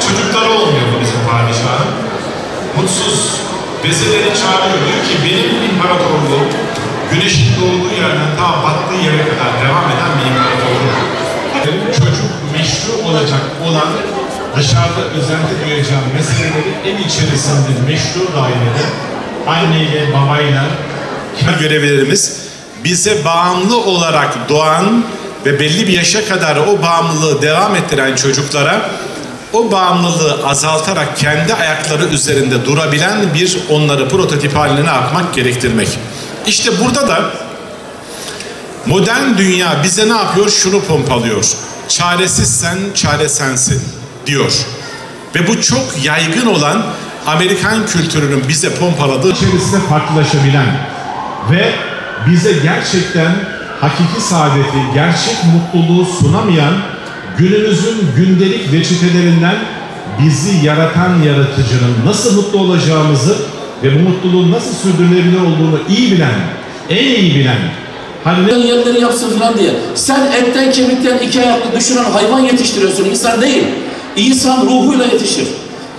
Çocukları olmuyor bu bizim padişahın. Mutsuz, bezeleri çağırıyor. Diyor ki benim imparatorluğum güneşin doğduğu yerden ta battığı yere kadar devam eden bir imparatorluk. Çocuk meşru olacak olan dışarıda özenti duyacağım meseleleri ev içerisinde meşru dairede anneyle, babayla görevlilerimiz bize bağımlı olarak doğan ve belli bir yaşa kadar o bağımlılığı devam ettiren çocuklara o bağımlılığı azaltarak kendi ayakları üzerinde durabilen bir onları prototip haline yapmak, gerektirmek. İşte burada da modern dünya bize ne yapıyor? Şunu pompalıyor. Çaresizsen çare sensin diyor. Ve bu çok yaygın olan Amerikan kültürünün bize pompaladığı içerisinde farklılaşabilen ve bize gerçekten hakiki saadeti, gerçek mutluluğu sunamayan günümüzün gündelik reçetelerinden bizi yaratan yaratıcının nasıl mutlu olacağımızı ve bu mutluluğun nasıl sürdürülebilir olduğunu iyi bilen, en iyi bilen, hani yerleri yapsın falan diye. Sen etten kemikten iki ayaklı düşünen hayvan yetiştiriyorsun, insan değil. İnsan ruhuyla yetişir.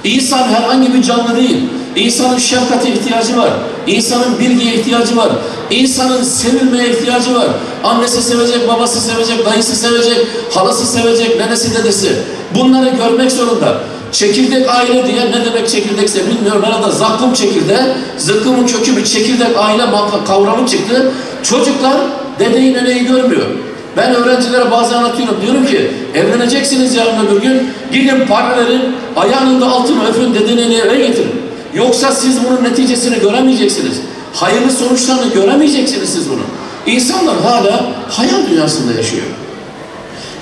İnsan herhangi bir canlı değil. İnsanın şefkate ihtiyacı var. İnsanın bilgiye ihtiyacı var. İnsanın sevilmeye ihtiyacı var. Annesi sevecek, babası sevecek, dayısı sevecek, halası sevecek, nenesi, dedesi. Bunları görmek zorunda. Çekirdek aile diye ne demek çekirdekse bilmiyorum. Arada zakkum çekirdeği, zıkkımın kökü bir çekirdek aile kavramı çıktı. Çocuklar dedeyi neneyi görmüyor. Ben öğrencilere bazen anlatıyorum. Diyorum ki evleneceksiniz yarın öbür gün. Gidin partnerin ayağının da altını öpün, dedeyi eve getirin. Yoksa siz bunun neticesini göremeyeceksiniz. Hayırlı sonuçlarını göremeyeceksiniz siz bunu. İnsanlar hala hayal dünyasında yaşıyor.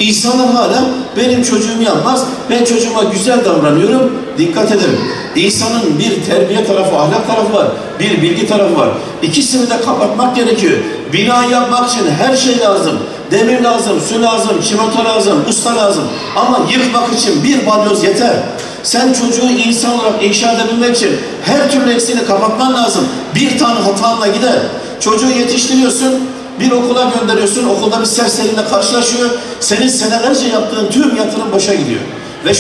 İnsanlar hala benim çocuğum yapmaz, ben çocuğuma güzel davranıyorum, dikkat edin. İnsanın bir terbiye tarafı, ahlak tarafı var, bir bilgi tarafı var. İkisini de kapatmak gerekiyor. Bina yapmak için her şey lazım. Demir lazım, su lazım, çimento lazım, usta lazım. Ama yıkmak için bir balyoz yeter. Sen çocuğu insan olarak inşa edebilmek için her türlü eksiğini kapatman lazım. Bir tane hatanla gider. Çocuğu yetiştiriyorsun, bir okula gönderiyorsun, okulda bir serseriyle karşılaşıyor. Senin senelerce yaptığın tüm yatırım boşa gidiyor. Ve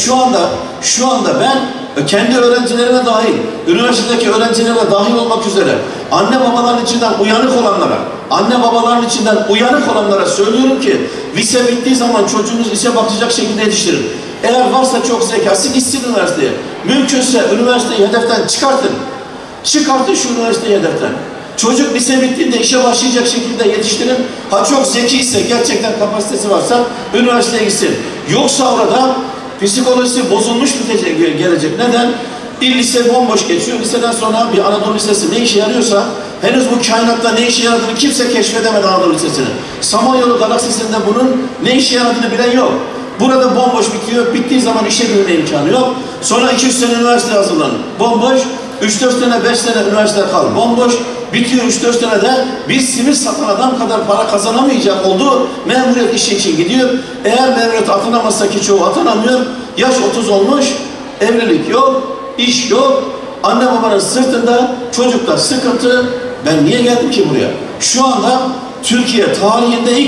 şu anda ben kendi öğrencilerime dahil, üniversitedeki öğrencilerime dahil olmak üzere anne babaların içinden uyanık olanlara söylüyorum ki lise bittiği zaman çocuğunuz lise bakacak şekilde yetiştirin. Eğer varsa çok zekası gitsin üniversiteye. Mümkünse üniversiteyi hedeften çıkartın. Çıkartın şu üniversiteyi hedeften. Çocuk lise bittiğinde işe başlayacak şekilde yetiştirin. Ha çok zeki ise, gerçekten kapasitesi varsa üniversiteye gitsin. Yoksa orada psikolojisi bozulmuş gelecek. Neden? Lise bomboş geçiyor. Liseden sonra bir Anadolu Lisesi ne işe yarıyorsa, henüz bu kainatta ne işe yaradığını kimse keşfedemedi Anadolu Lisesi'ni. Samanyolu galaksisinde bunun ne işe yaradığını bilen yok. Burada bomboş bitiyor. Bittiği zaman işe girme imkanı yok. Sonra 2-3 sene üniversiteye hazırlanın. Bomboş. 3-4 sene, 5 sene üniversite kal. Bomboş. Bitiyor 3-4 senede bir simit satan adam kadar para kazanamayacak oldu. Memuriyet işi için gidiyor. Eğer memuriyet atanamazsa, ki çoğu atanamıyor. Yaş 30 olmuş. Evlilik yok. İş yok. Anne babanın sırtında çocukta sıkıntı. Ben niye geldim ki buraya? Şu anda Türkiye tarihinde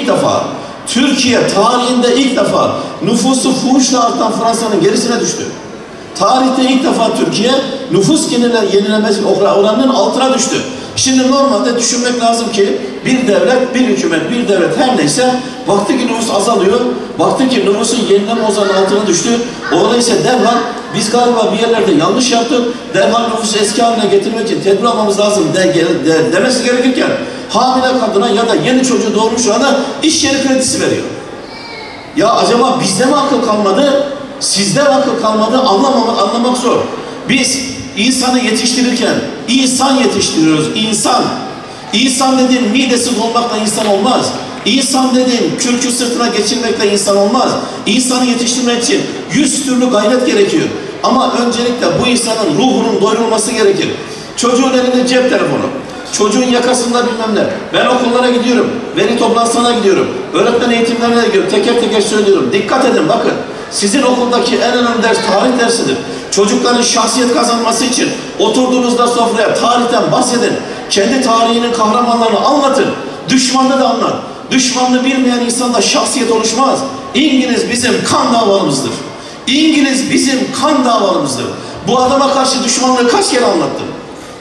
ilk defa nüfusu fuhuşla artan Fransa'nın gerisine düştü. Tarihte ilk defa Türkiye nüfus yenilemesi oranının altına düştü. Şimdi normalde düşünmek lazım ki bir devlet, bir hükümet, bir devlet her neyse baktı ki nüfus azalıyor, baktı ki nüfusun yenileme oranının altına düştü. Dolayısıyla derhal biz galiba bir yerlerde yanlış yaptık, derhal nüfusu eski haline getirmek için tedbir almamız lazım demesi gerekirken hamile kadına ya da yeni çocuğu doğurmuş ana iş yeri kredisi veriyor. Ya acaba bizde mi akıl kalmadı, sizde mi akıl kalmadı, anlamak zor. Biz insanı yetiştirirken insan yetiştiriyoruz, insan. İnsan dediğin midesi dolmakla insan olmaz. İnsan dediğin kürkü sırtına geçirmekle insan olmaz. İnsanı yetiştirmek için 100 türlü gayret gerekiyor. Ama öncelikle bu insanın ruhunun doyurulması gerekir. Çocuğun elinde cep telefonu, çocuğun yakasında bilmem ne. Ben okullara gidiyorum, veli toplantısına gidiyorum, öğretmen eğitimlerine gidiyorum, teker teker söylüyorum. Dikkat edin bakın, sizin okuldaki en önemli ders tarih dersidir. Çocukların şahsiyet kazanması için oturduğunuzda sofraya tarihten bahsedin. Kendi tarihinin kahramanlarını anlatın. Düşmanını da anlat. Düşmanını bilmeyen insanda şahsiyet oluşmaz. İngiliz bizim kan davalımızdır. İngiliz bizim kan damarımızdır. Bu adama karşı düşmanlığı kaç kere anlattım.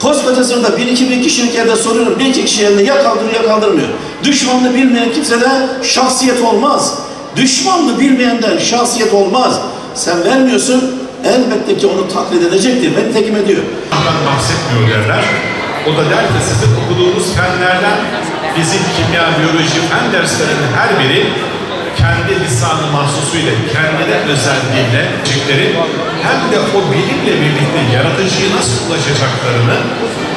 Koskocasında 1-2 bin kişilik yerde soruyorum. 1-2 kişi elini ya kaldırıyor ya kaldırmıyor. Düşmanlığı bilmeyen kimsede şahsiyet olmaz. Düşmanlığı bilmeyenden şahsiyet olmaz. Sen vermiyorsun, elbette ki onu taklit edecektir. Ben tekim ediyor. Ondan bahsetmiyor derler. O da der ki sizin okuduğunuz fenlerden bizim kimya, biyoloji, fen derslerinin her biri kendi lisanı mahsusuyla, kendine özel dille hem de o bilimle birlikte yaratıcıya nasıl ulaşacaklarını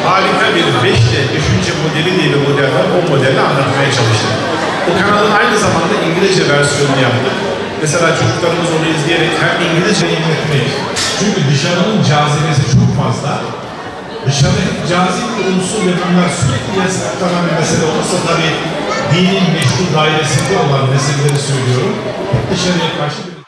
harika bir 5D düşünce modeli diye bir modelle o modeli anlatmaya çalıştık. O kanalın aynı zamanda İngilizce versiyonunu yaptık. Mesela çocuklarımız onu izleyerek hem İngilizce eğitimdeyiz. Çünkü dışarının cazibesi çok fazla. Dışarı cazip bir unsur ve bunlar sürekli yasaklanan bir mesele olursa tabii dinin meşru dairesinde olan meseleleri söylüyorum. Dışarıya karşı bir